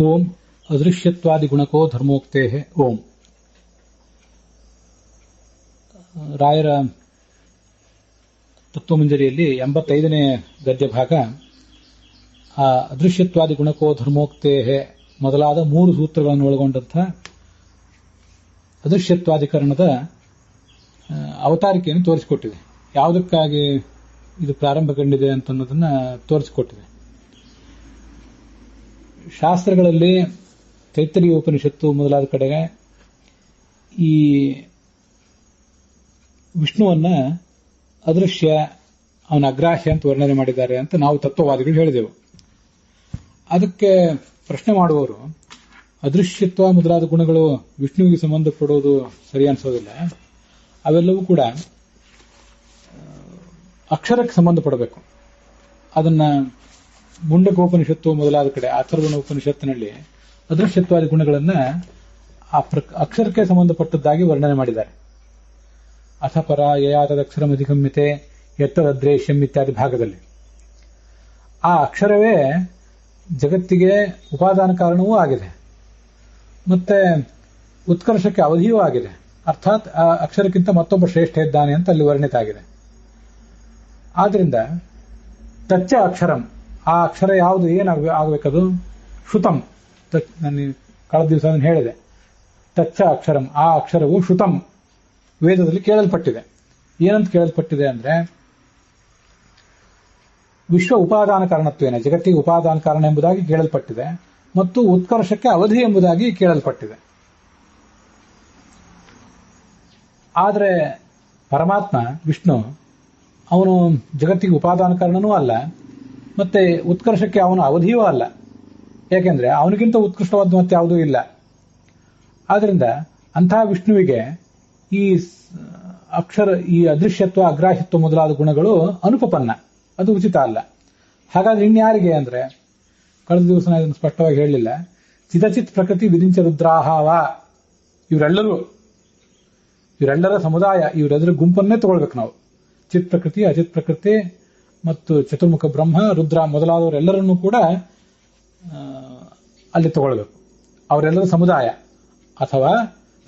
ಓಂ ಅದೃಶ್ಯತ್ವಾದಿ ಗುಣಕೋ ಧರ್ಮೋಕ್ತೇ ಓಂ. ರಾಯರ ತತ್ವಮಂಜರಿಯಲ್ಲಿ 85ನೇ ಗದ್ಯ ಭಾಗ ಆ ಅದೃಶ್ಯತ್ವಾದಿ ಗುಣಕೋ ಧರ್ಮೋಕ್ತೇ ಮೊದಲಾದ 3 ಸೂತ್ರಗಳನ್ನು ಒಳಗೊಂಡಂತಹ ಅದೃಶ್ಯತ್ವಾಧಿಕರಣದ ಅವತಾರಿಕೆಯನ್ನು ತೋರಿಸಿಕೊಟ್ಟಿದೆ. ಯಾವುದಕ್ಕಾಗಿ ಇದು ಪ್ರಾರಂಭಗೊಂಡಿದೆ ಅಂತನ್ನೋದನ್ನ ತೋರಿಸಿಕೊಟ್ಟಿದೆ. ಶಾಸ್ತ್ರಗಳಲ್ಲಿ ತೈತ್ತರೀಯ ಉಪನಿಷತ್ತು ಮೊದಲಾದ ಕಡೆಗೆ ಈ ವಿಷ್ಣುವನ್ನ ಅದೃಶ್ಯ, ಅವನ ಅಗ್ರಾಹ್ಯ ಅಂತ ವರ್ಣನೆ ಮಾಡಿದ್ದಾರೆ ಅಂತ ನಾವು ತತ್ವವಾದಿಗಳು ಹೇಳಿದೆವು. ಅದಕ್ಕೆ ಪ್ರಶ್ನೆ ಮಾಡುವವರು ಅದೃಶ್ಯತ್ವ ಮೊದಲಾದ ಗುಣಗಳು ವಿಷ್ಣುವಿಗೆ ಸಂಬಂಧಪಡುವುದು ಸರಿ ಅನಿಸೋದಿಲ್ಲ. ಅವೆಲ್ಲವೂ ಕೂಡ ಅಕ್ಷರಕ್ಕೆ ಸಂಬಂಧಪಡಬೇಕು. ಅದನ್ನ ಮುಂಡಕೋಪನಿಷತ್ತು ಮೊದಲಾದ ಕಡೆ ಅಥರ್ವಣ ಉಪನಿಷತ್ತಿನಲ್ಲಿ ಅದೃಶ್ಯತ್ವಾದಿ ಗುಣಗಳನ್ನ ಅಕ್ಷರಕ್ಕೆ ಸಂಬಂಧಪಟ್ಟದ್ದಾಗಿ ವರ್ಣನೆ ಮಾಡಿದ್ದಾರೆ. ಅಥಪರ ಯಯಾತದಕ್ಷರಮಧಿಗಮ್ಯತೆ ಎತ್ತದದ್ರೇಶ್ಯಂ ಇತ್ಯಾದಿ ಭಾಗದಲ್ಲಿ ಆ ಅಕ್ಷರವೇ ಜಗತ್ತಿಗೆ ಉಪಾದಾನ ಕಾರಣವೂ ಆಗಿದೆ, ಮತ್ತೆ ಉತ್ಕರ್ಷಕ್ಕೆ ಅವಧಿಯೂ ಆಗಿದೆ. ಅರ್ಥಾತ್ ಆ ಅಕ್ಷರಕ್ಕಿಂತ ಮತ್ತೊಬ್ಬ ಶ್ರೇಷ್ಠ ಇದ್ದಾನೆ ಅಂತ ಅಲ್ಲಿ ವರ್ಣಿತ ಆಗಿದೆ. ಆದ್ರಿಂದ ತಚ್ಚ ಅಕ್ಷರಂ, ಆ ಅಕ್ಷರ ಯಾವುದು ಏನಾಗಬೇಕದು ಶ್ರುತಂ. ನಾನು ಕಳೆದ ದಿವಸ ಅದನ್ನು ಹೇಳಿದೆ. ತಚ್ಚ ಅಕ್ಷರಂ, ಆ ಅಕ್ಷರವು ಶ್ರುತಂ, ವೇದದಲ್ಲಿ ಕೇಳಲ್ಪಟ್ಟಿದೆ. ಏನಂತ ಕೇಳಲ್ಪಟ್ಟಿದೆ ಅಂದ್ರೆ ವಿಶ್ವ ಉಪಾದಾನ ಕಾರಣತ್ವೇನ, ಜಗತ್ತಿಗೆ ಉಪಾದಾನ ಕಾರಣ ಎಂಬುದಾಗಿ ಕೇಳಲ್ಪಟ್ಟಿದೆ, ಮತ್ತು ಉತ್ಕರ್ಷಕ್ಕೆ ಅವಧಿ ಎಂಬುದಾಗಿ ಕೇಳಲ್ಪಟ್ಟಿದೆ. ಆದರೆ ಪರಮಾತ್ಮ ವಿಷ್ಣು ಅವನು ಜಗತ್ತಿಗೆ ಉಪಾದಾನ ಕಾರಣನೂ ಅಲ್ಲ, ಮತ್ತೆ ಉತ್ಕರ್ಷಕ್ಕೆ ಅವನ ಅವಧಿಯೂ ಅಲ್ಲ. ಯಾಕೆಂದ್ರೆ ಅವನಿಗಿಂತ ಉತ್ಕೃಷ್ಟವಾದ ಮತ್ತೆ ಯಾವುದೂ ಇಲ್ಲ. ಆದ್ರಿಂದ ಅಂತಹ ವಿಷ್ಣುವಿಗೆ ಈ ಈ ಅದೃಶ್ಯತ್ವ ಅಗ್ರಾಹ್ಯತ್ವ ಮೊದಲಾದ ಗುಣಗಳು ಅನುಪಪನ್ನ, ಅದು ಉಚಿತ ಅಲ್ಲ. ಹಾಗಾದ್ರೆ ಇನ್ಯಾರಿಗೆ ಅಂದ್ರೆ ಕಳೆದ ದಿವಸ ನಾನು ಇದನ್ನು ಸ್ಪಷ್ಟವಾಗಿ ಹೇಳಲಿಲ್ಲ. ಚಿದಚಿತ್ ಪ್ರಕೃತಿ ವಿರಿಂಚ ರುದ್ರಾಹಾವ, ಇವರೆಲ್ಲರ ಸಮುದಾಯ, ಇವರೆಲ್ಲರ ಗುಂಪನ್ನೇ ತಗೊಳ್ಬೇಕು ನಾವು. ಚಿತ್ ಪ್ರಕೃತಿ, ಅಚಿತ್ ಪ್ರಕೃತಿ ಮತ್ತು ಚತುರ್ಮುಖ ಬ್ರಹ್ಮ, ರುದ್ರ ಮೊದಲಾದವರೆಲ್ಲರನ್ನೂ ಕೂಡ ಅಲ್ಲಿ ತಗೊಳ್ಬೇಕು. ಅವರೆಲ್ಲರ ಸಮುದಾಯ. ಅಥವಾ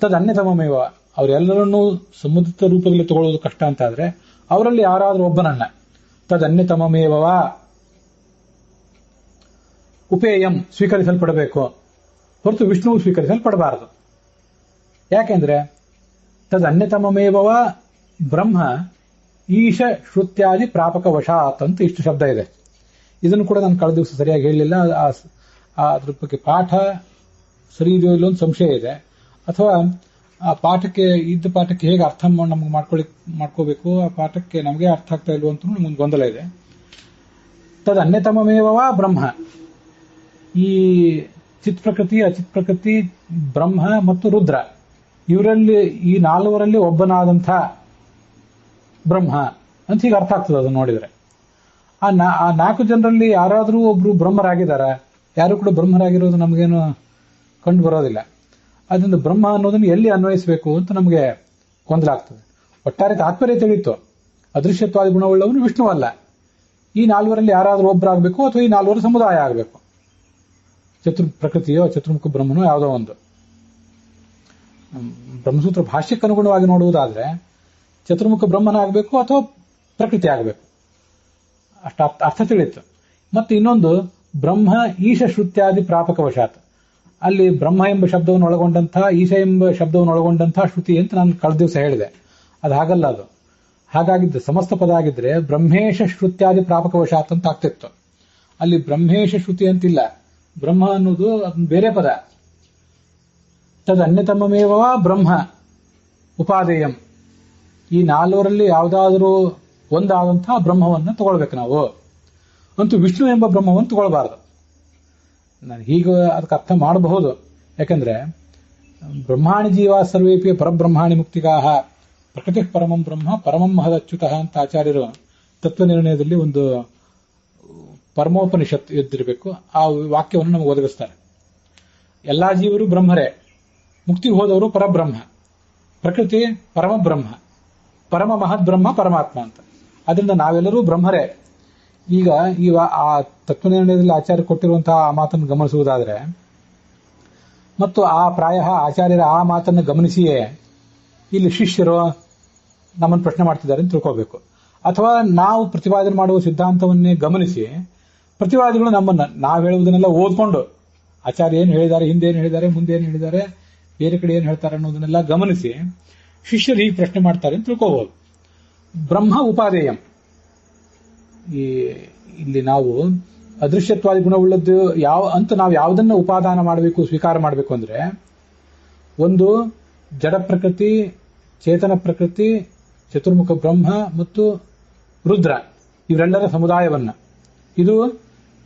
ತದ್ ಅನ್ಯತಮಮೇವ, ಅವರೆಲ್ಲರನ್ನೂ ಸಮುದಿತ ರೂಪದಲ್ಲಿ ತಗೊಳ್ಳೋದು ಕಷ್ಟ ಅಂತಾದ್ರೆ ಅವರಲ್ಲಿ ಯಾರಾದರೂ ಒಬ್ಬನನ್ನ ತದ್ ಅನ್ಯತಮಮೇವ ಉಪೇಯಂ ಸ್ವೀಕರಿಸಲ್ಪಡಬೇಕು, ಹೊರತು ವಿಷ್ಣುವು ಸ್ವೀಕರಿಸಲ್ಪಡಬಾರದು. ಯಾಕೆಂದ್ರೆ ತದ್ ಅನ್ಯತಮಮೇವ ಬ್ರಹ್ಮ ಈಶ ಶ್ರುತ್ಯಾದಿ ಪ್ರಾಪಕ ವಶಾತ್ ಅಂತ ಇಷ್ಟು ಶಬ್ದ ಇದೆ. ಇದನ್ನು ಕೂಡ ನಾನು ಕಳೆದ ದಿವಸ ಸರಿಯಾಗಿ ಹೇಳಲಿಲ್ಲ. ಅದ್ರ ಬಗ್ಗೆ ಪಾಠ ಸರಿ ಇದೆಯೋ ಇಲ್ಲೋ ಒಂದು ಸಂಶಯ ಇದೆ. ಅಥವಾ ಆ ಪಾಠಕ್ಕೆ ಹೇಗೆ ಅರ್ಥ ನಮ್ಗೆ ಮಾಡ್ಕೋಬೇಕು, ಆ ಪಾಠಕ್ಕೆ ನಮಗೆ ಅರ್ಥ ಆಗ್ತಾ ಇಲ್ವೋ ಅಂತ ನಮ್ಗೊಂದು ಗೊಂದಲ ಇದೆ. ತದ್ ಅನ್ಯತಮಮೇವ ಬ್ರಹ್ಮ, ಈ ಚಿತ್ ಪ್ರಕೃತಿ, ಅಚಿತ್ ಪ್ರಕೃತಿ, ಬ್ರಹ್ಮ ಮತ್ತು ರುದ್ರ, ಇವರಲ್ಲಿ ಈ 4 ಒಬ್ಬನಾದಂಥ ಬ್ರಹ್ಮ ಅಂತ ಹೀಗೆ ಅರ್ಥ ಆಗ್ತದೆ ಅದನ್ನು ನೋಡಿದ್ರೆ. ಆ 4 ಜನರಲ್ಲಿ ಯಾರಾದರೂ ಒಬ್ರು ಬ್ರಹ್ಮರಾಗಿದ್ದಾರ? ಯಾರು ಕೂಡ ಬ್ರಹ್ಮರಾಗಿರೋದು ನಮಗೇನು ಕಂಡು ಬರೋದಿಲ್ಲ. ಅದರಿಂದ ಬ್ರಹ್ಮ ಅನ್ನೋದನ್ನು ಎಲ್ಲಿ ಅನ್ವಯಿಸಬೇಕು ಅಂತ ನಮಗೆ ಗೊಂದಲ ಆಗ್ತದೆ. ಒಟ್ಟಾರೆ ತಾತ್ಪರ್ಯ ತಿಳಿಯಿತು, ಅದೃಶ್ಯತ್ವಾದಿ ಗುಣವುಳ್ಳವನು ವಿಷ್ಣುವಲ್ಲ, ಈ 4ರಲ್ಲಿ ಯಾರಾದರೂ ಒಬ್ಬರಾಗಬೇಕು ಅಥವಾ ಈ 4 ಸಮುದಾಯ ಆಗಬೇಕು. ಪ್ರಕೃತಿಯೋ ಚತುರ್ಮುಖ ಬ್ರಹ್ಮನೋ ಯಾವುದೋ ಒಂದು. ಬ್ರಹ್ಮಸೂತ್ರ ಭಾಷ್ಯಕ್ಕನುಗುಣವಾಗಿ ನೋಡುವುದಾದ್ರೆ ಚತುರ್ಮುಖ ಬ್ರಹ್ಮನ ಆಗಬೇಕು ಅಥವಾ ಪ್ರಕೃತಿ ಆಗಬೇಕು, ಅಷ್ಟ ಅರ್ಥ ತಿಳಿಯಿತು. ಮತ್ತೆ ಇನ್ನೊಂದು ಬ್ರಹ್ಮ ಈಶ ಶ್ರುತ್ಯಾದಿ ಪ್ರಾಪಕ ವಶಾತ್, ಅಲ್ಲಿ ಬ್ರಹ್ಮ ಎಂಬ ಶಬ್ದವನ್ನು ಒಳಗೊಂಡಂತಹ, ಈಶ ಎಂಬ ಶಬ್ದವನ್ನು ಒಳಗೊಂಡಂತಹ ಶ್ರುತಿ ಅಂತ ನಾನು ಕಳೆದ ದಿವಸ ಹೇಳಿದೆ. ಅದು ಹಾಗಲ್ಲ. ಅದು ಹಾಗಾಗಿದ್ದು ಸಮಸ್ತ ಪದ ಆಗಿದ್ರೆ ಬ್ರಹ್ಮೇಶ ಶ್ರುತ್ಯಾದಿ ಪ್ರಾಪಕ ವಶಾತ್ ಅಂತ ಆಗ್ತಿತ್ತು. ಅಲ್ಲಿ ಬ್ರಹ್ಮೇಶ ಶ್ರುತಿ ಅಂತಿಲ್ಲ. ಬ್ರಹ್ಮ ಅನ್ನೋದು ಅದನ್ನ ಬೇರೆ ಪದ. ತದ್ ಅನ್ಯತಮಮೇವ ಬ್ರಹ್ಮ ಉಪಾದೇಯಂ, ಈ 4ರಲ್ಲಿ ಯಾವುದಾದರೂ ಒಂದಾದಂತಹ ಬ್ರಹ್ಮವನ್ನು ತಗೊಳ್ಬೇಕು ನಾವು. ಅಂತೂ ವಿಷ್ಣು ಎಂಬ ಬ್ರಹ್ಮವನ್ನು ತಗೊಳ್ಬಾರದು. ನಾನು ಹೀಗೆ ಅದಕ್ಕೆ ಅರ್ಥ ಮಾಡಬಹುದು. ಯಾಕಂದ್ರೆ ಬ್ರಹ್ಮಾಣಿ ಜೀವ ಸರ್ವೇಪಿ ಪರಬ್ರಹ್ಮಾಣಿ ಮುಕ್ತಿಗಾಹ ಪ್ರಕೃತಿ ಪರಮಂ ಬ್ರಹ್ಮ ಪರಮಂ ಮಹದಚ್ಯುತಃ ಅಂತ ಆಚಾರ್ಯರು ತತ್ವ ನಿರ್ಣಯದಲ್ಲಿ ಒಂದು ಪರಮೋಪನಿಷತ್ ಎದ್ದಿರಬೇಕು. ಆ ವಾಕ್ಯವನ್ನು ನಮಗೆ ಒದಗಿಸ್ತಾರೆ. ಎಲ್ಲಾ ಜೀವರು ಬ್ರಹ್ಮರೇ, ಮುಕ್ತಿಗೆ ಹೋದವರು ಪರಬ್ರಹ್ಮ, ಪ್ರಕೃತಿ ಪರಮಬ್ರಹ್ಮ, ಪರಮ ಮಹದ್ ಬ್ರಹ್ಮ ಪರಮಾತ್ಮ ಅಂತ. ಅದರಿಂದ ನಾವೆಲ್ಲರೂ ಬ್ರಹ್ಮರೇ. ಈಗ ಆ ತತ್ವನಿರ್ಣಯದಲ್ಲಿ ಆಚಾರ್ಯ ಕೊಟ್ಟಿರುವಂತಹ ಆ ಮಾತನ್ನು ಗಮನಿಸುವುದಾದ್ರೆ ಮತ್ತು ಆ ಪ್ರಾಯ ಆಚಾರ್ಯರ ಆ ಮಾತನ್ನು ಗಮನಿಸಿಯೇ ಇಲ್ಲಿ ಶಿಷ್ಯರು ನಮ್ಮನ್ನು ಪ್ರಶ್ನೆ ಮಾಡ್ತಿದ್ದಾರೆ ಅಂತ ತಿಳ್ಕೋಬೇಕು. ಅಥವಾ ನಾವು ಪ್ರತಿಪಾದನೆ ಮಾಡುವ ಸಿದ್ಧಾಂತವನ್ನೇ ಗಮನಿಸಿ ಪ್ರತಿವಾದಿಗಳು ನಮ್ಮನ್ನ ನಾವು ಹೇಳುವುದನ್ನೆಲ್ಲ ಓದ್ಕೊಂಡು ಆಚಾರ್ಯ ಏನು ಹೇಳಿದ್ದಾರೆ, ಹಿಂದೆ ಏನು ಹೇಳಿದ್ದಾರೆ, ಮುಂದೆ ಏನು ಹೇಳಿದ್ದಾರೆ, ಬೇರೆ ಕಡೆ ಏನು ಹೇಳ್ತಾರೆ ಅನ್ನೋದನ್ನೆಲ್ಲ ಗಮನಿಸಿ ಶಿಷ್ಯರು ಹೀಗೆ ಪ್ರಶ್ನೆ ಮಾಡ್ತಾರೆ ಅಂತ ತಿಳ್ಕೋಬಹುದು. ಬ್ರಹ್ಮ ಉಪಾದೇಯಂ. ಇಲ್ಲಿ ನಾವು ಅದೃಶ್ಯತ್ವಾದಿ ಗುಣವುಳ್ಳದ್ದು ನಾವು ಯಾವುದನ್ನ ಉಪಾದಾನ ಮಾಡಬೇಕು, ಸ್ವೀಕಾರ ಮಾಡಬೇಕು ಅಂದ್ರೆ, ಒಂದು ಜಡ ಪ್ರಕೃತಿ, ಚೇತನ ಪ್ರಕೃತಿ, ಚತುರ್ಮುಖ ಬ್ರಹ್ಮ ಮತ್ತು ರುದ್ರ ಇವರೆಲ್ಲರ ಸಮುದಾಯವನ್ನ. ಇದು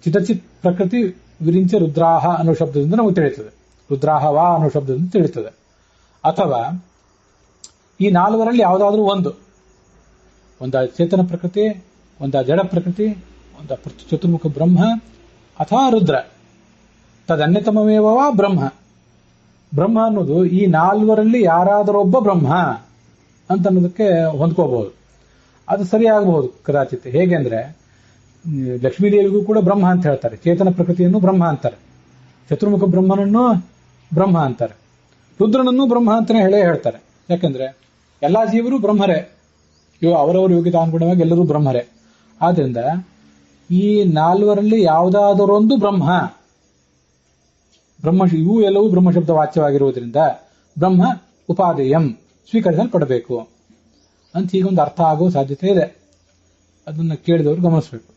ಚಿತಚಿತ್ ಪ್ರಕೃತಿ ವಿರಿಂಚ ರುದ್ರಾಹ ಅನ್ನೋ ಶಬ್ದದಿಂದ ನಮಗೆ ತಿಳಿಯುತ್ತದೆ. ರುದ್ರಾಹ ವಾ ಅನ್ನೋ ಶಬ್ದದಿಂದ ತಿಳಿಯುತ್ತದೆ. ಅಥವಾ ಈ ನಾಲ್ವರಲ್ಲಿ ಯಾವುದಾದ್ರೂ ಒಂದ ಚೇತನ ಪ್ರಕೃತಿ, ಒಂದ ಜಡ ಪ್ರಕೃತಿ, ಒಂದ ಚತುರ್ಮುಖ ಬ್ರಹ್ಮ ಅಥವಾ ರುದ್ರ. ತದನ್ಯತಮಮೇವ ಬ್ರಹ್ಮ. ಬ್ರಹ್ಮ ಅನ್ನೋದು ಈ ನಾಲ್ವರಲ್ಲಿ ಯಾರಾದರೊಬ್ಬ ಬ್ರಹ್ಮ ಅಂತ ಅನ್ನೋದಕ್ಕೆ ಹೊಂದ್ಕೋಬಹುದು. ಅದು ಸರಿಯಾಗಬಹುದು ಕದಾಚಿತ್. ಹೇಗೆ ಅಂದ್ರೆ, ಲಕ್ಷ್ಮೀದೇವಿಗೂ ಕೂಡ ಬ್ರಹ್ಮ ಅಂತ ಹೇಳ್ತಾರೆ, ಚೇತನ ಪ್ರಕೃತಿಯನ್ನು ಬ್ರಹ್ಮ ಅಂತಾರೆ, ಚತುರ್ಮುಖ ಬ್ರಹ್ಮನನ್ನು ಬ್ರಹ್ಮ ಅಂತಾರೆ, ರುದ್ರನನ್ನು ಬ್ರಹ್ಮ ಅಂತಾನೆ ಹೇಳ್ತಾರೆ. ಯಾಕಂದ್ರೆ ಎಲ್ಲಾ ಜೀವರು ಬ್ರಹ್ಮರೇ, ಅವರವರ ಯೋಗ್ಯತಾನುಗುಣವಾಗಿ ಎಲ್ಲರೂ ಬ್ರಹ್ಮರೇ. ಆದ್ರಿಂದ ಈ ನಾಲ್ವರಲ್ಲಿ ಯಾವುದಾದರೊಂದು ಬ್ರಹ್ಮ ಇವು ಎಲ್ಲವೂ ಬ್ರಹ್ಮಶಬ್ದ ವಾಚ್ಯವಾಗಿರುವುದರಿಂದ ಬ್ರಹ್ಮ ಉಪಾದೇಯಂ ಸ್ವೀಕರಿಸಲ್ಪಡಬೇಕು ಅಂತ ಹೀಗೊಂದು ಅರ್ಥ ಆಗೋ ಸಾಧ್ಯತೆ ಇದೆ. ಅದನ್ನು ಕೇಳಿದವರು ಗಮನಿಸಬೇಕು.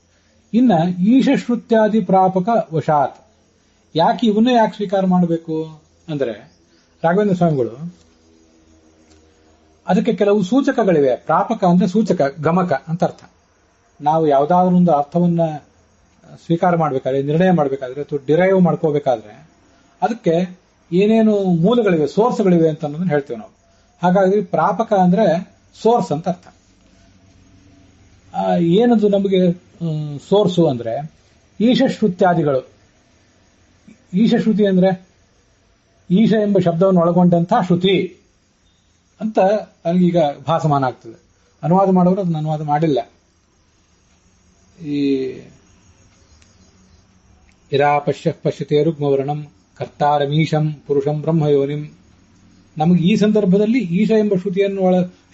ಇನ್ನ ಈಶಶ್ರುತ್ಯಾದಿ ಪ್ರಾಪಕ ವಶಾತ್. ಇವನ್ನೇ ಯಾಕೆ ಸ್ವೀಕಾರ ಮಾಡಬೇಕು ಅಂದ್ರೆ, ರಾಘವೇಂದ್ರ ಸ್ವಾಮಿಗಳು ಅದಕ್ಕೆ ಕೆಲವು ಸೂಚಕಗಳಿವೆ. ಪ್ರಾಪಕ ಅಂದ್ರೆ ಸೂಚಕ, ಗಮಕ ಅಂತ ಅರ್ಥ. ನಾವು ಯಾವುದಾದ್ರೂ ಒಂದು ಅರ್ಥವನ್ನ ಸ್ವೀಕಾರ ಮಾಡಬೇಕಾದ್ರೆ, ನಿರ್ಣಯ ಮಾಡಬೇಕಾದ್ರೆ ಅಥವಾ ಡಿರೈವ್ ಮಾಡ್ಕೋಬೇಕಾದ್ರೆ ಅದಕ್ಕೆ ಏನೇನು ಮೂಲಗಳಿವೆ, ಸೋರ್ಸ್ಗಳಿವೆ ಅಂತ ಅನ್ನೋದನ್ನ ಹೇಳ್ತೇವೆ ನಾವು. ಹಾಗಾಗಿ ಪ್ರಾಪಕ ಅಂದ್ರೆ ಸೋರ್ಸ್ ಅಂತ ಅರ್ಥ. ಏನದು ನಮಗೆ ಸೋರ್ಸು ಅಂದ್ರೆ ಈಶಶ್ರುತ್ಯಾದಿಗಳು. ಈಶಶ್ರುತಿ ಅಂದ್ರೆ ಈಶ ಎಂಬ ಶಬ್ದವನ್ನು ಒಳಗೊಂಡಂತಹ ಶ್ರುತಿ ಅಂತ ನನಗೀಗ ಭಾಸಮಾನ ಆಗ್ತದೆ. ಅನುವಾದ ಮಾಡೋರು ಅದನ್ನ ಅನುವಾದ ಮಾಡಿಲ್ಲ. ಈ ಯದಾ ಪಶ್ಯತೆ ರುಗ್ಮವರ್ಣಂ ಕರ್ತಾರಮೀಶಂ ಪುರುಷಂ ಬ್ರಹ್ಮಯೋನಿಂ. ನಮಗೆ ಈ ಸಂದರ್ಭದಲ್ಲಿ ಈಶ ಎಂಬ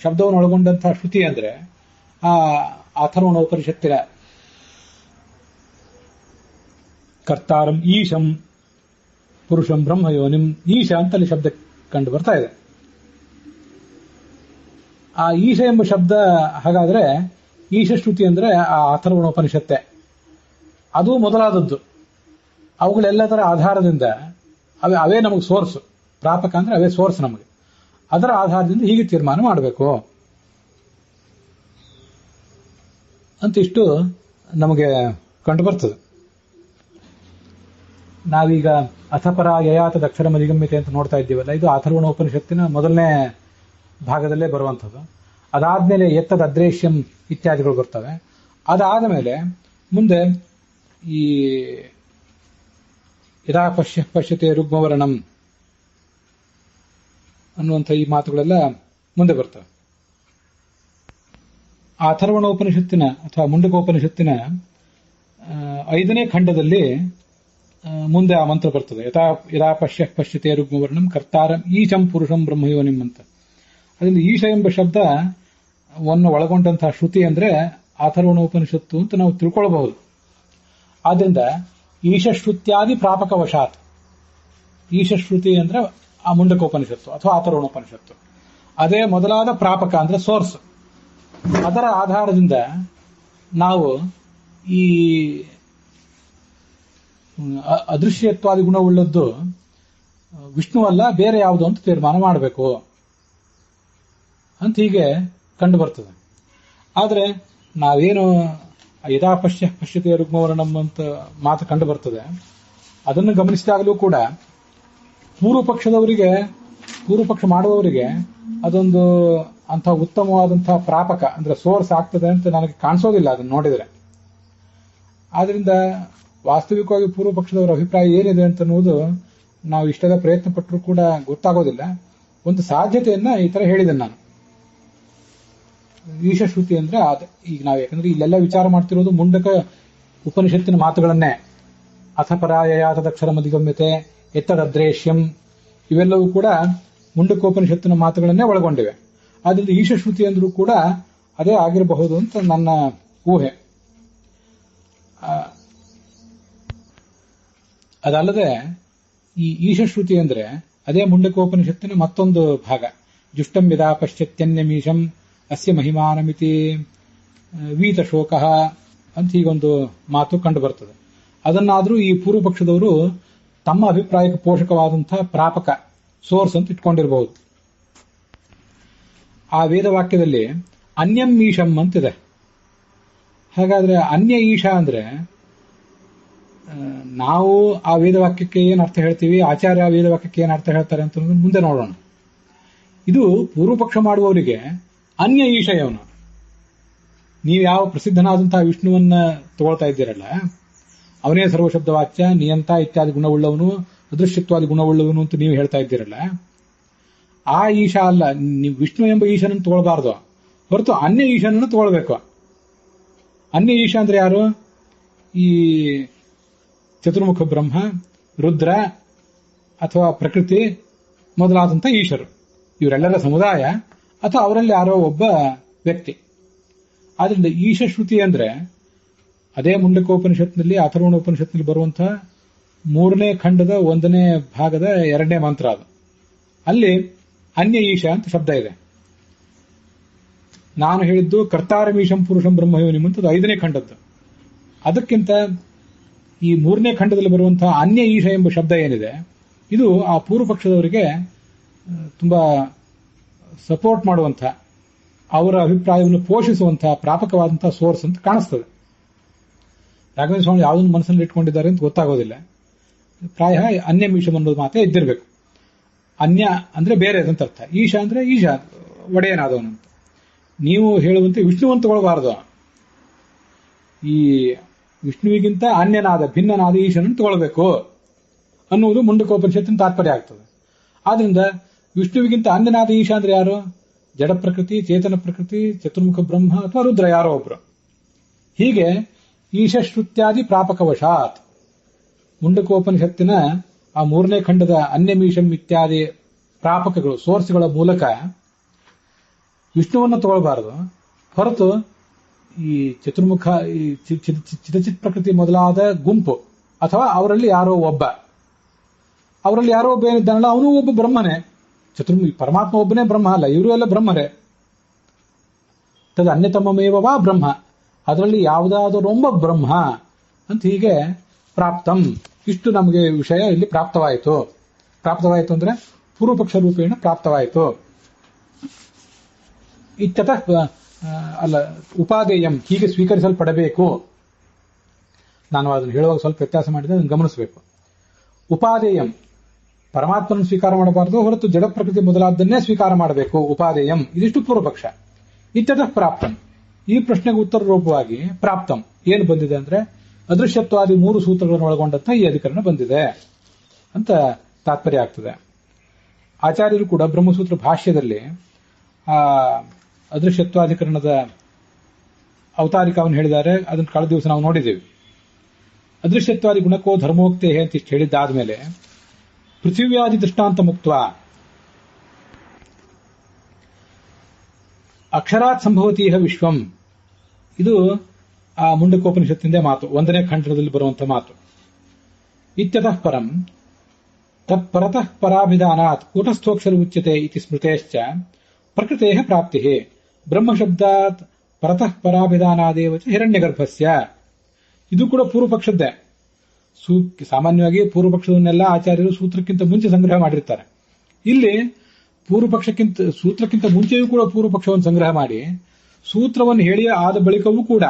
ಶಬ್ದವನ್ನು ಒಳಗೊಂಡಂತಹ ಶ್ರುತಿ ಅಂದ್ರೆ ಆ ಅಥರ್ವಣೋಪನಿಷತ್ತಿನ ಕರ್ತಾರಂ ಈಶಂ ಪುರುಷಂ ಬ್ರಹ್ಮಯೋನಿಂ, ಈಶ ಅಂತಲ್ಲಿ ಶಬ್ದ ಕಂಡು ಬರ್ತಾ ಇದೆ. ಆ ಈಶ ಎಂಬ ಶಬ್ದ ಹಾಗಾದ್ರೆ ಈಶ ಶ್ರುತಿ ಅಂದ್ರೆ ಆ ಅಥರ್ವಣೋಪನಿಷತ್ತೆ, ಅದು ಮೊದಲಾದದ್ದು. ಅವುಗಳೆಲ್ಲದರ ಆಧಾರದಿಂದ ಅವೇ ನಮಗೆ ಸೋರ್ಸ್. ಪ್ರಾಪಕ ಅಂದ್ರೆ ಅವೇ ಸೋರ್ಸ್ ನಮಗೆ. ಅದರ ಆಧಾರದಿಂದ ಹೀಗೆ ತೀರ್ಮಾನ ಮಾಡಬೇಕು ಅಂತ ಇಷ್ಟು ನಮಗೆ ಕಂಡು ಬರ್ತದೆ. ನಾವೀಗ ಅಥಪರ ಯಯಾತ ದಕ್ಷರ ಮಧಿಗಮ್ಯತೆ ಅಂತ ನೋಡ್ತಾ ಇದ್ದೀವಲ್ಲ, ಇದು ಅಥರ್ವಣೋಪನಿಷತ್ತಿನ ಮೊದಲನೇ ಭಾಗದಲ್ಲೇ ಬರುವಂಥದ್ದು. ಅದಾದ್ಮೇಲೆ ಎತ್ತದ ಅದ್ರೇಶ್ಯಂ ಇತ್ಯಾದಿಗಳು ಬರ್ತವೆ. ಅದಾದ ಮೇಲೆ ಮುಂದೆ ಈ ಯದಾ ಪಶ್ಯತೆ ರುಗ್ಮವರ್ಣಂ ಅನ್ನುವಂಥ ಈ ಮಾತುಗಳೆಲ್ಲ ಮುಂದೆ ಬರ್ತವೆ. ಆ ಅಥರ್ವಣೋಪನಿಷತ್ತಿನ ಅಥವಾ ಮುಂಡಕೋಪನಿಷತ್ತಿನ 5ನೇ ಖಂಡದಲ್ಲಿ ಮುಂದೆ ಆ ಮಂತ್ರ ಬರ್ತದೆ. ಯದಾ ಪಶ್ಯತೆ ರುಗ್ಮವರ್ಣಂ ಕರ್ತಾರಂ ಈಶಂ ಪುರುಷಂ ಬ್ರಹ್ಮಯೋನಿಂ ಅಂತ. ಅದರಿಂದ ಈಶ ಎಂಬ ಶಬ್ದವನ್ನು ಒಳಗೊಂಡಂತಹ ಶ್ರುತಿ ಅಂದ್ರೆ ಅಥರ್ವಣೋಪನಿಷತ್ತು ಅಂತ ನಾವು ತಿಳ್ಕೊಳ್ಬಹುದು. ಆದ್ರಿಂದ ಈಶಶ್ರುತ್ಯಾದಿ ಪ್ರಾಪಕ ವಶಾತ್. ಈಶಶ್ರುತಿ ಅಂದ್ರೆ ಆ ಮುಂಡಕೋಪನಿಷತ್ತು ಅಥವಾ ಅಥರ್ವಣೋಪನಿಷತ್ತು, ಅದೇ ಮೊದಲಾದ ಪ್ರಾಪಕ ಅಂದ್ರೆ ಸೋರ್ಸ್. ಅದರ ಆಧಾರದಿಂದ ನಾವು ಈ ಅದೃಶ್ಯತ್ವಾದಿ ಗುಣವುಳ್ಳದ್ದು ವಿಷ್ಣುವಲ್ಲ ಬೇರೆ ಯಾವುದು ಅಂತ ತೀರ್ಮಾನ ಮಾಡಬೇಕು ಅಂತ ಹೀಗೆ ಕಂಡು ಬರ್ತದೆ. ಆದ್ರೆ ನಾವೇನು ಯದಾ ಪಶ್ಯತೆ ರುಗ್ಮವರ್ಣಂ ಅಂತ ಮಾತು ಕಂಡು ಬರ್ತದೆ, ಅದನ್ನು ಗಮನಿಸಿದಾಗಲೂ ಕೂಡ ಪೂರ್ವ ಪಕ್ಷ ಮಾಡುವವರಿಗೆ ಅದೊಂದು ಅಂತಹ ಉತ್ತಮವಾದಂತಹ ಪ್ರಾಪಕ ಅಂದ್ರೆ ಸೋರ್ಸ್ ಆಗ್ತದೆ ಅಂತ ನನಗೆ ಕಾಣಿಸೋದಿಲ್ಲ ಅದನ್ನು ನೋಡಿದರೆ. ಆದ್ರಿಂದ ವಾಸ್ತವಿಕವಾಗಿ ಪೂರ್ವ ಪಕ್ಷದವರ ಅಭಿಪ್ರಾಯ ಏನಿದೆ ಅಂತ ಅನ್ನೋದು ನಾವು ಇಷ್ಟದ ಪ್ರಯತ್ನ ಪಟ್ಟರೂ ಕೂಡ ಗೊತ್ತಾಗೋದಿಲ್ಲ. ಒಂದು ಸಾಧ್ಯತೆಯನ್ನ ಈ ತರ ಹೇಳಿದ್ದೇನೆ ನಾನು. ಈಶಶ್ರುತಿ ಅಂದ್ರೆ ಈಗ ನಾವು ಯಾಕಂದ್ರೆ ಇಲ್ಲೆಲ್ಲ ವಿಚಾರ ಮಾಡ್ತಿರೋದು ಮುಂಡಕ ಉಪನಿಷತ್ತಿನ ಮಾತುಗಳನ್ನೇ. ಅಥಪರಾಯಯಾತ ದಕ್ಷರ ಮಧಿಗಮ್ಯತೆ ಎತ್ತದದ್ರೇಶ್ಯಂ ಇವೆಲ್ಲವೂ ಕೂಡ ಮುಂಡಕೋಪನಿಷತ್ತಿನ ಮಾತುಗಳನ್ನೇ ಒಳಗೊಂಡಿವೆ. ಆದ್ರಿಂದ ಈಶಶ್ರುತಿ ಅಂದ್ರೂ ಕೂಡ ಅದೇ ಆಗಿರಬಹುದು ಅಂತ ನನ್ನ ಊಹೆ. ಅದಲ್ಲದೆ ಈ ಈಶಶ್ರುತಿ ಅಂದ್ರೆ ಅದೇ ಮುಂಡಕೋಪನಿಷತ್ತಿನ ಮತ್ತೊಂದು ಭಾಗ. ಜುಷ್ಟಂ ಯದಾ ಪಶ್ಯತ್ಯನ್ಯಮೀಶಂ ಅಸ್ಯ ಮಹಿಮಾನಮಿತಿ ವೀತಶೋಕ ಅಂತ ಹೀಗೊಂದು ಮಾತು ಕಂಡು ಬರ್ತದೆ. ಅದನ್ನಾದ್ರೂ ಈ ಪೂರ್ವ ಪಕ್ಷದವರು ತಮ್ಮ ಅಭಿಪ್ರಾಯಕ್ಕೆ ಪೋಷಕವಾದಂತಹ ಪ್ರಾಪಕ ಸೋರ್ಸ್ ಅಂತ ಇಟ್ಕೊಂಡಿರಬಹುದು. ಆ ವೇದವಾಕ್ಯದಲ್ಲಿ ಅನ್ಯಂ ಈಶಂ ಅಂತಿದೆ. ಹಾಗಾದ್ರೆ ಅನ್ಯ ಈಶಾ ಅಂದ್ರೆ ನಾವು ಆ ವೇದವಾಕ್ಯಕ್ಕೆ ಏನು ಅರ್ಥ ಹೇಳ್ತೀವಿ, ಆಚಾರ್ಯ ಆ ವೇದವಾಕ್ಯಕ್ಕೆ ಏನು ಅರ್ಥ ಹೇಳ್ತಾರೆ ಅಂತ ಮುಂದೆ ನೋಡೋಣ. ಇದು ಪೂರ್ವಪಕ್ಷ ಮಾಡುವವರಿಗೆ ಅನ್ಯ ಈಶ ಇವನು. ನೀವು ಯಾವ ಪ್ರಸಿದ್ಧನಾದಂತಹ ವಿಷ್ಣುವನ್ನ ತಗೊಳ್ತಾ ಇದ್ದೀರಲ್ಲ, ಅವನೇ ಸರ್ವಶಬ್ದವಾಚ್ಯ, ನಿಯಂತ ಇತ್ಯಾದಿ ಗುಣವುಳ್ಳವನು, ಅದೃಶ್ಯತ್ವಾದಿ ಗುಣವುಳ್ಳವನು ಅಂತ ನೀವು ಹೇಳ್ತಾ ಇದ್ದೀರಲ್ಲ, ಆ ಈಶಾ ಅಲ್ಲ. ನೀವು ವಿಷ್ಣು ಎಂಬ ಈಶನನ್ನು ತಗೊಳ್ಬಾರ್ದು, ಹೊರತು ಅನ್ಯ ಈಶನನ್ನು ತಗೊಳ್ಬೇಕು. ಅನ್ಯ ಈಶಾ ಅಂದ್ರೆ ಯಾರು? ಈ ಚತುರ್ಮುಖ ಬ್ರಹ್ಮ, ರುದ್ರ ಅಥವಾ ಪ್ರಕೃತಿ ಮೊದಲಾದಂಥ ಈಶರು, ಇವರೆಲ್ಲರ ಸಮುದಾಯ ಅಥವಾ ಅವರಲ್ಲಿ ಯಾರೋ ಒಬ್ಬ ವ್ಯಕ್ತಿ. ಆದ್ರಿಂದ ಈಶಶ್ರುತಿ ಅಂದ್ರೆ ಅದೇ ಮುಂಡಕೋಪನಿಷತ್ನಲ್ಲಿ, ಅಥರ್ವಣೋಪನಿಷತ್ನಲ್ಲಿ ಬರುವಂತಹ 3ನೇ ಖಂಡದ 1ನೇ ಭಾಗದ 2ನೇ ಮಂತ್ರ. ಅದು ಅಲ್ಲಿ ಅನ್ಯ ಈಶಾ ಅಂತ ಶಬ್ದ ಇದೆ. ನಾನು ಹೇಳಿದ್ದು ಕರ್ತಾರಮೀಶಂ ಪುರುಷಂ ಬ್ರಹ್ಮಯೋನಿಂ ಅಂತ 5ನೇ ಖಂಡದ್ದು. ಅದಕ್ಕಿಂತ ಈ 3ನೇ ಖಂಡದಲ್ಲಿ ಬರುವಂತಹ ಅನ್ಯ ಈಶಾ ಎಂಬ ಶಬ್ದ ಏನಿದೆ, ಇದು ಆ ಪೂರ್ವ ಪಕ್ಷದವರಿಗೆ ತುಂಬಾ ಸಪೋರ್ಟ್ ಮಾಡುವಂತಹ, ಅವರ ಅಭಿಪ್ರಾಯವನ್ನು ಪೋಷಿಸುವಂತಹ ಪ್ರಾಪಕವಾದಂತಹ ಸೋರ್ಸ್ ಅಂತ ಕಾಣಿಸ್ತದೆ. ರಾಘವೇಂದ್ರ ಸ್ವಾಮಿ ಯಾವುದನ್ನು ಮನಸ್ಸಲ್ಲಿ ಇಟ್ಕೊಂಡಿದ್ದಾರೆ ಅಂತ ಗೊತ್ತಾಗೋದಿಲ್ಲ. ಪ್ರಾಯ ಅನ್ಯ ಈಶಂ ಅನ್ನೋದು ಮಾತೇ ಇದ್ದಿರಬೇಕು. ಅನ್ಯ ಅಂದ್ರೆ ಬೇರೆ ಅಂತ ಅರ್ಥ, ಈಶಾ ಅಂದ್ರೆ ಈಶಾ ಒಡೆಯನಾದವನಂತ. ನೀವು ಹೇಳುವಂತೆ ವಿಷ್ಣುವನ್ನು ತಗೊಳ್ಬಾರದು. ಈ ವಿಷ್ಣುವಿಗಿಂತ ಅನ್ಯನಾದ ಭಿನ್ನನಾದ ಈಶನನ್ನು ತಗೊಳ್ಬೇಕು ಅನ್ನುವುದು ಮುಂಡಕೋಪನಿಷತ್ತಿನ ತಾತ್ಪರ್ಯ ಆಗ್ತದೆ. ಆದ್ರಿಂದ ವಿಷ್ಣುವಿಗಿಂತ ಅನ್ಯನಾದ ಈಶಾ ಅಂದ್ರೆ ಯಾರು? ಜಡ ಪ್ರಕೃತಿ, ಚೇತನ ಪ್ರಕೃತಿ, ಚತುರ್ಮುಖ ಬ್ರಹ್ಮ ಅಥವಾ ರುದ್ರ, ಯಾರೋ ಒಬ್ರು. ಹೀಗೆ ಈಶಶ್ರುತ್ಯಾದಿ ಪ್ರಾಪಕವಶಾತ್ ಮುಂಡಕೋಪನಿಷತ್ತಿನ ಆ 3ನೇ ಖಂಡದ ಅನ್ಯಮೀಶಂ ಇತ್ಯಾದಿ ಪ್ರಾಪಕಗಳು, ಸೋರ್ಸ್ಗಳ ಮೂಲಕ ವಿಷ್ಣುವನ್ನು ತಗೊಳ್ಬಾರದು, ಹೊರತು ಈ ಚತುರ್ಮುಖ, ಈ ಚಿತಚಿತ್ ಪ್ರಕೃತಿ ಮೊದಲಾದ ಗುಂಪು ಅಥವಾ ಅವರಲ್ಲಿ ಯಾರೋ ಒಬ್ಬ ಏನಿದ್ದಾನಲ್ಲ ಅವನು ಒಬ್ಬ ಬ್ರಹ್ಮನೇ. ಪರಮಾತ್ಮ ಒಬ್ಬನೇ ಬ್ರಹ್ಮ ಅಲ್ಲ, ಇವರು ಎಲ್ಲ ಬ್ರಹ್ಮರೇ. ತದ ಅನ್ಯತಮಮೇವ ಬ್ರಹ್ಮ, ಅದರಲ್ಲಿ ಯಾವುದಾದರೊಬ್ಬ ಬ್ರಹ್ಮ ಅಂತ ಹೀಗೆ ಪ್ರಾಪ್ತಂ. ಇಷ್ಟು ನಮಗೆ ವಿಷಯ ಇಲ್ಲಿ ಪ್ರಾಪ್ತವಾಯಿತು ಅಂದ್ರೆ ಪೂರ್ವಪಕ್ಷ ರೂಪೇಣ ಪ್ರಾಪ್ತವಾಯಿತು. ಇತ್ಯತಃ ಅಲ್ಲ, ಉಪಾದೇಯಂ, ಹೀಗೆ ಸ್ವೀಕರಿಸಲ್ಪಡಬೇಕು. ನಾನು ಅದನ್ನು ಹೇಳುವಾಗ ಸ್ವಲ್ಪ ವ್ಯತ್ಯಾಸ ಮಾಡಿದೆ, ಅದನ್ನು ಗಮನಿಸಬೇಕು. ಉಪಾದೇಯಂ, ಪರಮಾತ್ಮನ ಸ್ವೀಕಾರ ಮಾಡಬಾರದು, ಹೊರತು ಜಡ ಪ್ರಕೃತಿ ಮೊದಲಾದ್ದನ್ನೇ ಸ್ವೀಕಾರ ಮಾಡಬೇಕು. ಉಪಾದೇಯಂ, ಇದಿಷ್ಟು ಪೂರ್ವಪಕ್ಷ. ಇತ್ಯತಃ ಪ್ರಾಪ್ತಂ, ಈ ಪ್ರಶ್ನೆಗೆ ಉತ್ತರ ರೂಪವಾಗಿ ಪ್ರಾಪ್ತಂ ಏನು ಬಂದಿದೆ ಅಂದ್ರೆ ಅದೃಶ್ಯತ್ವಾದಿ 3 ಸೂತ್ರಗಳನ್ನು ಒಳಗೊಂಡಂತ ಈ ಅಧಿಕರಣ ಬಂದಿದೆ ಅಂತ ತಾತ್ಪರ್ಯ ಆಗ್ತದೆ. ಆಚಾರ್ಯರು ಕೂಡ ಬ್ರಹ್ಮಸೂತ್ರ ಭಾಷ್ಯದಲ್ಲಿ ಆ ಅದೃಶ್ಯತ್ವಾಧಿಕರಣದ ಅವತಾರಿಕವನ್ನು ಹೇಳಿದ್ದಾರೆ. ಅದನ್ನು ಕಳೆದ ದಿವಸ ನಾವು ನೋಡಿದ್ದೇವೆ. ಅದೃಶ್ಯತ್ವಾದಿ ಗುಣಕ್ಕೋ ಧರ್ಮೋಕ್ತೆ ಅಂತ ಇಷ್ಟು ಹೇಳಿದ್ದಾದ್ಮೇಲೆ ಪೃಥಿವ್ಯಾದಿ ದೃಷ್ಟಾಂತ ಮುಕ್ತ ಅಕ್ಷರಾತ್ ಸಂಭವತೀಹ ವಿಶ್ವಂ, ಇದು ಆ ಮುಂಡಕೋಪನಿಷತ್ತಿನ ಮಾತು, 1ನೇ ಖಂಡದಲ್ಲಿ ಬರುವಂತಹ ಮಾತು. ಇತ್ಯತಃ ಪರಂ ತತ್ಪರತಃ ಪರಾಭಿಧಾನಾತ್ ಕೂಟಸ್ಥೋಕ್ಷರ ಉಚ್ಯತೆ ಇತಿ ಸ್ಮೃತೇಶ್ಚ ಪ್ರಕೃತೆ ಪ್ರಾಪ್ತಿ ಬ್ರಹ್ಮಶಬ್ದಾತ್ ಪರತಃ ಪರಾಭಿಧಾನಾದೇವ ಹಿರಣ್ಯಗರ್ಭಸ್ಯ. ಇದು ಕೂಡ ಪೂರ್ವಪಕ್ಷದ್ದೇ. ಸಾಮಾನ್ಯವಾಗಿ ಪೂರ್ವಪಕ್ಷವನ್ನೆಲ್ಲ ಆಚಾರ್ಯರು ಸೂತ್ರಕ್ಕಿಂತ ಮುಂಚೆ ಸಂಗ್ರಹ ಮಾಡಿರ್ತಾರೆ. ಇಲ್ಲಿ ಸೂತ್ರಕ್ಕಿಂತ ಮುಂಚೆಯೂ ಕೂಡ ಪೂರ್ವಪಕ್ಷವನ್ನು ಸಂಗ್ರಹ ಮಾಡಿ ಸೂತ್ರವನ್ನು ಹೇಳಿ ಆದ ಬಳಿಕವೂ ಕೂಡ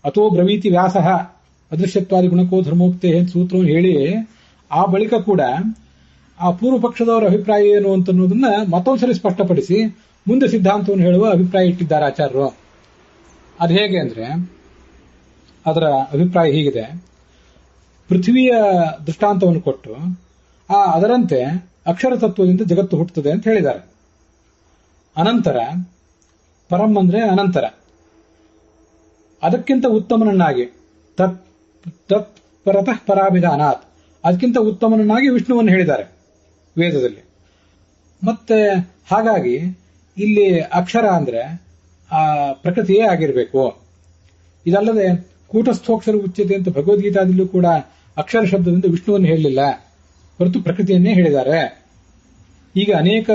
ಅಥೋ ಬ್ರವೀತಿ ವ್ಯಾಸಃ ಅದೃಶ್ಯತ್ವಾದಿ ಗುಣಕೋ ಧರ್ಮೋಕ್ತೆ ಸೂತ್ರವನ್ನು ಹೇಳಿ ಆ ಬಳಿಕ ಕೂಡ ಆ ಪೂರ್ವಪಕ್ಷದವರ ಅಭಿಪ್ರಾಯ ಏನು ಅಂತನ್ನೋದನ್ನ ಮತ್ತೊಂದ್ಸರಿ ಸ್ಪಷ್ಟಪಡಿಸಿ ಮುಂದೆ ಸಿದ್ಧಾಂತವನ್ನು ಹೇಳುವ ಅಭಿಪ್ರಾಯ ಇಟ್ಟಿದ್ದಾರೆ ಆಚಾರ್ಯರು. ಅದು ಹೇಗೆ ಅಂದ್ರೆ ಅದರ ಅಭಿಪ್ರಾಯ ಹೀಗಿದೆ. ಪೃಥ್ವಿಯ ದೃಷ್ಟಾಂತವನ್ನು ಕೊಟ್ಟು ಅದರಂತೆ ಅಕ್ಷರ ತತ್ವದಿಂದ ಜಗತ್ತು ಹುಟ್ಟುತ್ತದೆ ಅಂತ ಹೇಳಿದ್ದಾರೆ. ಅನಂತರ ಪರಂ ಅಂದ್ರೆ ಅನಂತರ, ಅದಕ್ಕಿಂತ ಉತ್ತಮನನ್ನಾಗಿ ತತ್ ಪರತಃ ಪರಾಭಿಧಾನಾತ್, ಅದಕ್ಕಿಂತ ಉತ್ತಮನನ್ನಾಗಿ ವಿಷ್ಣುವನ್ನು ಹೇಳಿದ್ದಾರೆ ವೇದದಲ್ಲಿ. ಮತ್ತೆ ಹಾಗಾಗಿ ಇಲ್ಲಿ ಅಕ್ಷರ ಅಂದ್ರೆ ಆ ಪ್ರಕೃತಿಯೇ ಆಗಿರಬೇಕು. ಇದಲ್ಲದೆ ಕೂಟಸ್ಥೋಕ್ಷರ ಉಚ್ಯತೆ ಅಂತ ಭಗವದ್ಗೀತಾದಲ್ಲೂ ಕೂಡ ಅಕ್ಷರ ಶಬ್ದದಿಂದ ವಿಷ್ಣುವನ್ನು ಹೇಳಲಿಲ್ಲ, ಹೊರತು ಪ್ರಕೃತಿಯನ್ನೇ ಹೇಳಿದ್ದಾರೆ. ಈಗ ಅನೇಕ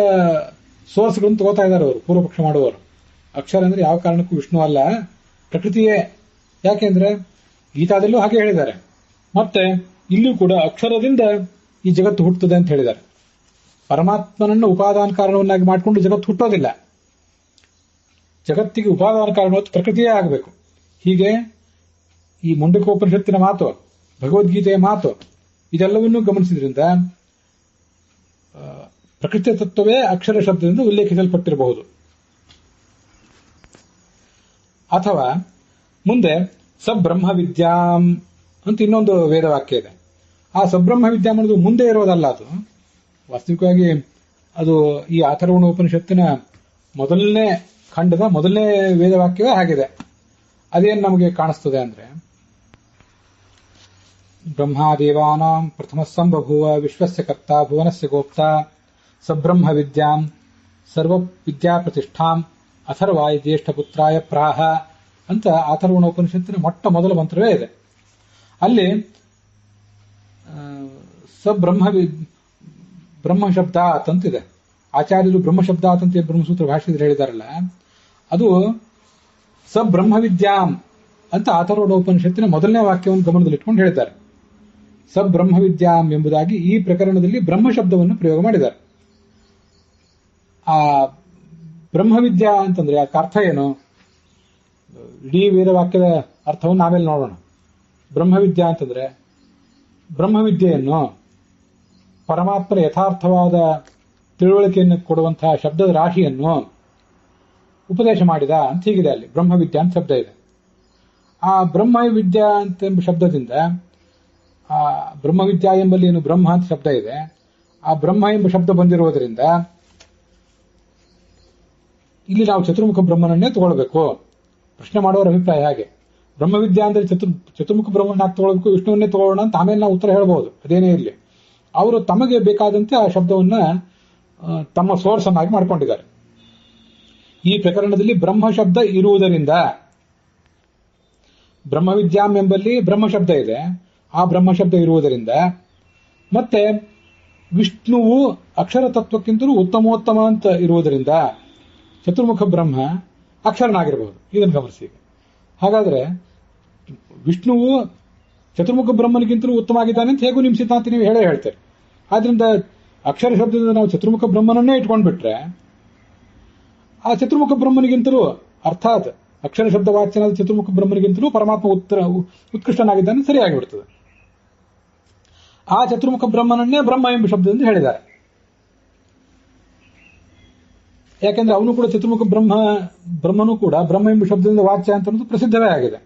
ಸೋರ್ಸ್ಗಳನ್ನು ತಗೋತಾ ಇದ್ದಾರೆ ಅವರು, ಪೂರ್ವಪಕ್ಷ ಮಾಡುವವರು. ಅಕ್ಷರ ಅಂದ್ರೆ ಯಾವ ಕಾರಣಕ್ಕೂ ವಿಷ್ಣು ಅಲ್ಲ, ಪ್ರಕೃತಿಯೇ. ಯಾಕೆಂದ್ರೆ ಗೀತಾದಲ್ಲೂ ಹಾಗೆ ಹೇಳಿದ್ದಾರೆ. ಮತ್ತೆ ಇಲ್ಲೂ ಕೂಡ ಅಕ್ಷರದಿಂದ ಈ ಜಗತ್ತು ಹುಟ್ಟುತ್ತದೆ ಅಂತ ಹೇಳಿದ್ದಾರೆ. ಪರಮಾತ್ಮನನ್ನು ಉಪಾದಾನ ಕಾರಣವನ್ನಾಗಿ ಮಾಡಿಕೊಂಡು ಜಗತ್ತು ಹುಟ್ಟೋದಿಲ್ಲ. ಜಗತ್ತಿಗೆ ಉಪಾದಾನ ಕಾರಣ ಪ್ರಕೃತಿಯೇ ಆಗಬೇಕು. ಹೀಗೆ ಈ ಮುಂಡಕೋಪನಿಷತ್ತಿನ ಮಾತು, ಭಗವದ್ಗೀತೆಯ ಮಾತು, ಇದೆಲ್ಲವನ್ನೂ ಗಮನಿಸಿದ್ರಿಂದ ಪ್ರಕೃತಿಯ ತತ್ವವೇ ಅಕ್ಷರ ಶಬ್ದದಿಂದ ಉಲ್ಲೇಖಿಸಲ್ಪಟ್ಟಿರಬಹುದು. ಅಥವಾ ಮುಂದೆ ಸಬ್ರಹ್ಮ ವಿದ್ಯಾಂ ಅಂತ ಇನ್ನೊಂದು ವೇದವಾಕ್ಯ ಇದೆ. ಆ ಸಬ್ರಹ್ಮ ವಿದ್ಯಾಂ ಅನ್ನೋದು ಮುಂದೆ ಇರೋದಲ್ಲ, ಅದು ವಾಸ್ತವಿಕವಾಗಿ ಅದು ಈ ಅಥರ್ವಣ ಉಪನಿಷತ್ತಿನ ಮೊದಲನೇ ಖಂಡದ ಮೊದಲನೇ ವೇದವಾಕ್ಯವೇ ಆಗಿದೆ. ಅದೇನು ನಮಗೆ ಕಾಣಿಸ್ತದೆ ಅಂದ್ರೆ, ಬ್ರಹ್ಮಾದೇವಾನಾಂ ಪ್ರಥಮ ಸಂಬಭೂವ ವಿಶ್ವಸ್ಯ ಕರ್ತ ಭುವನಸ್ಯ ಗೋಪ್ತ ಸಬ್ರಹ್ಮ ವಿದ್ಯಾಂ ಸರ್ವ ವಿದ್ಯಾ ಪ್ರತಿಷ್ಠಾಂ ಅಥರ್ವಾಯ ಜ್ಯೇಷ್ಠ ಪುತ್ರಾಯ ಪ್ರಾಹ ಅಂತ ಅಥರ್ವಣ ಉಪನಿಷತ್ತಿನ ಮೊಟ್ಟ ಮೊದಲ ಮಂತ್ರವೇ ಇದೆ. ಅಲ್ಲಿ ಬ್ರಹ್ಮ ಶಬ್ದಾತ್ ಅಂತಿದೆ. ಆಚಾರ್ಯರು ಬ್ರಹ್ಮ ಶಬ್ದಾತ್ ಅಂತ ಬ್ರಹ್ಮಸೂತ್ರ ಭಾಷೆಯಲ್ಲಿ ಹೇಳಿದಾರಲ್ಲ, ಅದು ಸಬ್ರಹ್ಮ ವಿದ್ಯಾಂ ಅಂತ ಅಥರ್ವಣ ಉಪನಿಷತ್ತಿನ ಮೊದಲನೇ ವಾಕ್ಯವನ್ನು ಗಮನದಲ್ಲಿಟ್ಕೊಂಡು ಹೇಳಿದ್ದಾರೆ. ಸಬ್ರಹ್ಮ ವಿದ್ಯಾಂ ಎಂಬುದಾಗಿ ಈ ಪ್ರಕರಣದಲ್ಲಿ ಬ್ರಹ್ಮ ಶಬ್ದವನ್ನು ಪ್ರಯೋಗ ಮಾಡಿದ್ದಾರೆ. ಆ ಬ್ರಹ್ಮವಿದ್ಯಾ ಅಂತಂದ್ರೆ ಅದಕ್ಕೆ ಅರ್ಥ ಏನು? ಇಡೀ ವೇದವಾಕ್ಯದ ಅರ್ಥವನ್ನು ಆಮೇಲೆ ನೋಡೋಣ. ಬ್ರಹ್ಮವಿದ್ಯಾ ಅಂತಂದ್ರೆ ಬ್ರಹ್ಮವಿದ್ಯೆಯನ್ನು, ಪರಮಾತ್ಮನ ಯಥಾರ್ಥವಾದ ತಿಳುವಳಿಕೆಯನ್ನು ಕೊಡುವಂತಹ ಶಬ್ದದ ರಾಶಿಯನ್ನು ಉಪದೇಶ ಮಾಡಿದ ಅಂತ ಹೀಗಿದೆ. ಅಲ್ಲಿ ಬ್ರಹ್ಮವಿದ್ಯಾ ಅಂತ ಶಬ್ದ ಇದೆ. ಆ ಬ್ರಹ್ಮವಿದ್ಯಾ ಅಂತ ಎಂಬ ಶಬ್ದದಿಂದ ಆ ಬ್ರಹ್ಮವಿದ್ಯಾ ಎಂಬಲ್ಲಿ ಏನು ಬ್ರಹ್ಮ ಅಂತ ಶಬ್ದ ಇದೆ, ಆ ಬ್ರಹ್ಮ ಎಂಬ ಶಬ್ದ ಬಂದಿರುವುದರಿಂದ ಇಲ್ಲಿ ನಾವು ಚತುರ್ಮುಖ ಬ್ರಹ್ಮನನ್ನೇ ತಗೊಳ್ಬೇಕು. ಪ್ರಶ್ನೆ ಮಾಡೋರ ಅಭಿಪ್ರಾಯ ಹಾಗೆ. ಬ್ರಹ್ಮವಿದ್ಯಾ ಅಂದ್ರೆ ಚತುರ್ಮುಖ ಬ್ರಹ್ಮನ ತಗೊಳ್ಬೇಕು, ವಿಷ್ಣುವನ್ನೇ ತಗೊಳ್ಳೋಣ ಅಂತ ಆಮೇಲೆ ನಾವು ಉತ್ತರ ಹೇಳಬಹುದು. ಅದೇನೇ ಇರಲಿ, ಅವರು ತಮಗೆ ಬೇಕಾದಂತೆ ಆ ಶಬ್ದವನ್ನ ತಮ್ಮ ಸೋರ್ಸ್ ಅನ್ನಾಗಿ ಮಾಡಿಕೊಂಡಿದ್ದಾರೆ. ಈ ಪ್ರಕರಣದಲ್ಲಿ ಬ್ರಹ್ಮ ಶಬ್ದ ಇರುವುದರಿಂದ, ಬ್ರಹ್ಮವಿದ್ಯಾಂ ಎಂಬಲ್ಲಿ ಬ್ರಹ್ಮ ಶಬ್ದ ಇದೆ, ಆ ಬ್ರಹ್ಮ ಶಬ್ದ ಇರುವುದರಿಂದ, ಮತ್ತೆ ವಿಷ್ಣುವು ಅಕ್ಷರ ತತ್ವಕ್ಕಿಂತಲೂ ಉತ್ತಮೋತ್ತಮ ಅಂತ ಇರುವುದರಿಂದ ಚತುರ್ಮುಖ ಬ್ರಹ್ಮ ಅಕ್ಷರನಾಗಿರಬಹುದು. ಇದನ್ನು ಗಮನಿಸಿ. ಹಾಗಾದ್ರೆ ವಿಷ್ಣುವು ಚತುರ್ಮುಖ ಬ್ರಹ್ಮನಿಗಿಂತಲೂ ಉತ್ತಮ ಆಗಿದ್ದಾನೆ ಅಂತ ಹೇಗೂ ನಿಮ್ಮ ಸಿದ್ಧಾಂತ ನೀವು ಹೇಳ್ತೇವೆ. ಆದ್ರಿಂದ ಅಕ್ಷರ ಶಬ್ದದಿಂದ ನಾವು ಚತುರ್ಮುಖ ಬ್ರಹ್ಮನನ್ನೇ ಇಟ್ಕೊಂಡ್ಬಿಟ್ರೆ ಆ ಚತುರ್ಮುಖ ಬ್ರಹ್ಮನಿಗಿಂತಲೂ, ಅರ್ಥಾತ್ ಅಕ್ಷರ ಶಬ್ದ ವಾಚ್ಯನಾದ ಚತುರ್ಮುಖ ಬ್ರಹ್ಮನಿಗಿಂತಲೂ ಪರಮಾತ್ಮ ಉತ್ಕೃಷ್ಟನಾಗಿದ್ದಾನೆ ಸರಿಯಾಗಿಬಿಡ್ತದೆ. ಆ ಚತುರ್ಮುಖ ಬ್ರಹ್ಮನನ್ನೇ ಬ್ರಹ್ಮ ಎಂಬ ಶಬ್ದದಿಂದ ಹೇಳಿದ್ದಾರೆ. ಯಾಕೆಂದ್ರೆ ಅವನು ಕೂಡ ಚತುರ್ಮುಖ ಬ್ರಹ್ಮನೂ ಕೂಡ ಬ್ರಹ್ಮ ಎಂಬ ಶಬ್ದದಿಂದ ವಾಚ್ಯ ಅಂತ ಅನ್ನೋದು ಪ್ರಸಿದ್ಧವೇ ಆಗಿದೆ.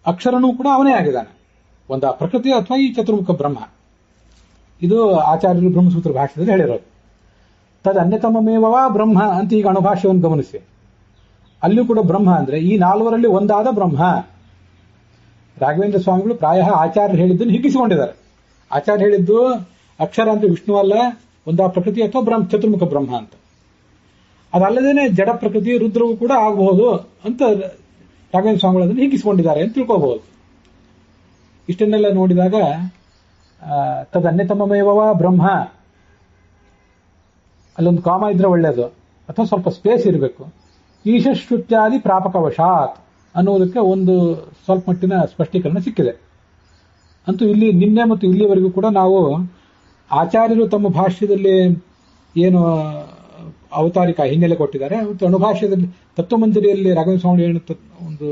ಅಕ್ಷರನೂ ಕೂಡ ಅವನೇ ಆಗಿದ್ದಾನೆ, ಒಂದು ಪ್ರಕೃತಿ ಅಥವಾ ಈ ಚತುರ್ಮುಖ ಬ್ರಹ್ಮ. ಇದು ಆಚಾರ್ಯರು ಬ್ರಹ್ಮಸೂತ್ರ ಭಾಷೆಯಲ್ಲಿ ಹೇಳಿರೋದು. ತದ್ ಅನ್ಯತಮಮೇವ ಬ್ರಹ್ಮ ಅಂತ ಈಗ ಅಣುಭಾಷ್ಯವನ್ನು ಗಮನಿಸಿ. ಅಲ್ಲೂ ಕೂಡ ಬ್ರಹ್ಮ ಅಂದ್ರೆ ಈ ನಾಲ್ವರಲ್ಲಿ ಒಂದಾದ ಬ್ರಹ್ಮ. ರಾಘವೇಂದ್ರ ಸ್ವಾಮಿಗಳು ಪ್ರಾಯ ಆಚಾರ್ಯರು ಹೇಳಿದ್ದನ್ನು ಹಿಗ್ಗಿಸಿಕೊಂಡಿದ್ದಾರೆ. ಆಚಾರ್ಯ ಹೇಳಿದ್ದು ಅಕ್ಷರ ಅಂದ್ರೆ ವಿಷ್ಣು ಅಲ್ಲ, ಒಂದಾ ಪ್ರಕೃತಿ ಅಥವಾ ಚತುರ್ಮುಖ ಬ್ರಹ್ಮ ಅಂತ. ಅದಲ್ಲದೇನೆ ಜಡ ಪ್ರಕೃತಿ ರುದ್ರವು ಕೂಡ ಆಗಬಹುದು ಅಂತ ರಾಘವೇಂದ್ರ ಸ್ವಾಮಿಗಳು ಅದನ್ನು ಹಿಗ್ಗಿಸಿಕೊಂಡಿದ್ದಾರೆ ಅಂತ ತಿಳ್ಕೋಬಹುದು. ಇಷ್ಟನ್ನೆಲ್ಲ ನೋಡಿದಾಗ ತದ್ ಅನ್ಯತಮಮೇವ ಬ್ರಹ್ಮ, ಅಲ್ಲೊಂದು ಕಾಮ ಇದ್ರೆ ಒಳ್ಳೆಯದು, ಅಥವಾ ಸ್ವಲ್ಪ ಸ್ಪೇಸ್ ಇರಬೇಕು. ಈಶಶ್ರುತ್ಯಾದಿ ಪ್ರಾಪಕವಶಾತ್ ಅನ್ನೋದಕ್ಕೆ ಒಂದು ಸ್ವಲ್ಪ ಮಟ್ಟಿನ ಸ್ಪಷ್ಟೀಕರಣ ಸಿಕ್ಕಿದೆ. ಅಂತೂ ಇಲ್ಲಿ ನಿನ್ನೆ ಮತ್ತು ಇಲ್ಲಿವರೆಗೂ ಕೂಡ ನಾವು ಆಚಾರ್ಯರು ತಮ್ಮ ಭಾಷ್ಯದಲ್ಲಿ ಏನು ಅವತಾರಿಕ ಹಿನ್ನೆಲೆ ಕೊಟ್ಟಿದ್ದಾರೆ ಮತ್ತು ಅಣುಭಾಷ್ಯದಲ್ಲಿ ತತ್ವಮಂಜರಿಯಲ್ಲಿ ರಾಘವೇಂದ್ರ ಸ್ವಾಮಿ ಏನು ಒಂದು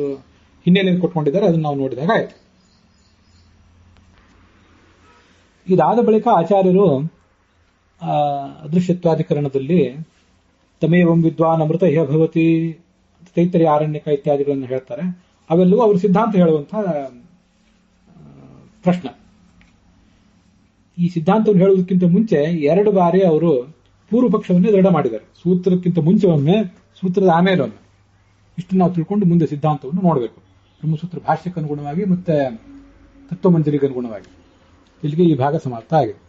ಹಿನ್ನೆಲೆಯನ್ನು ಕೊಟ್ಕೊಂಡಿದ್ದಾರೆ ಅದನ್ನು ನಾವು ನೋಡಿದಾಗ ಆಯ್ತು. ಇದಾದ ಬಳಿಕ ಆಚಾರ್ಯರು ಅದೃಶ್ಯತ್ವಾಧಿಕರಣದಲ್ಲಿ ತಮೇವಂ ವಿದ್ವಾನ್ ಅಮೃತ ಹ್ಯ ಭವತಿ, ತೈತ್ತರೀಯ ಆರಣ್ಯಕ ಇತ್ಯಾದಿಗಳನ್ನು ಹೇಳ್ತಾರೆ. ಅವೆಲ್ಲವೂ ಅವರು ಸಿದ್ಧಾಂತ ಹೇಳುವಂತಹ ಪ್ರಶ್ನೆ. ಈ ಸಿದ್ಧಾಂತವನ್ನು ಹೇಳುವುದಕ್ಕಿಂತ ಮುಂಚೆ 2 ಬಾರಿ ಅವರು ಪೂರ್ವ ಪಕ್ಷವನ್ನೇ ದೃಢ ಮಾಡಿದ್ದಾರೆ. ಸೂತ್ರಕ್ಕಿಂತ ಮುಂಚೆ ಒಮ್ಮೆ, ಸೂತ್ರದ ಆಮೇಲೆ ಒಮ್ಮೆ. ಇಷ್ಟು ನಾವು ತಿಳ್ಕೊಂಡು ಮುಂದೆ ಸಿದ್ಧಾಂತವನ್ನು ನೋಡಬೇಕು, ಬ್ರಹ್ಮಸೂತ್ರ ಭಾಷ್ಯಕ್ಕೆ ಅನುಗುಣವಾಗಿ ಮತ್ತೆ ತತ್ವಮಂಜರಿಗೆ ಅನುಗುಣವಾಗಿ. ಇಲ್ಲಿಗೆ ಈ ಭಾಗ ಸಮಾಪ್ತ ಆಗಿದೆ.